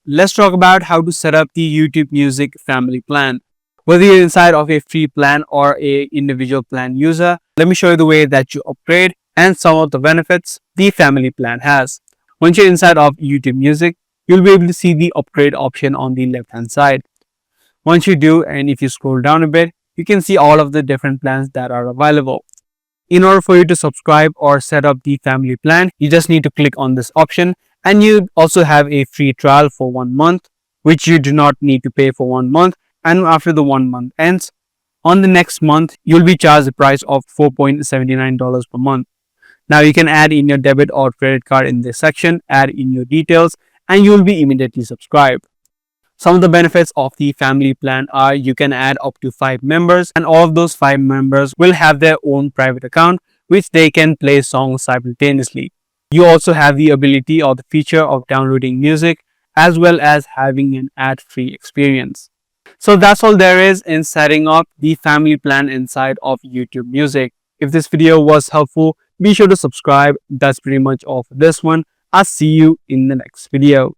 let's talk about how to set up the YouTube Music family plan. Whether you're inside of a free plan or a individual plan user, let me show you the way that you upgrade and some of the benefits the family plan has. Once you're inside of YouTube Music, you'll be able to see the upgrade option on the left hand side. Once you do, and if you scroll down a bit, you can see all of the different plans that are available. In order for you to subscribe or set up the family plan, you just need to click on this option, and you also have a free trial for 1 month, which you do not need to pay for 1 month. And after the 1 month ends, on the next month, you'll be charged a price of $4.79 per month. Now you can add in your debit or credit card in this section, add in your details, and you'll be immediately subscribed. Some of the benefits of the family plan are you can add up to 5 members, and all of those 5 members will have their own private account which they can play songs simultaneously. You also have the ability or the feature of downloading music as well as having an ad-free experience. So that's all there is in setting up the family plan inside of YouTube Music. If this video was helpful, be sure to subscribe. That's pretty much all for this one. I'll see you in the next video.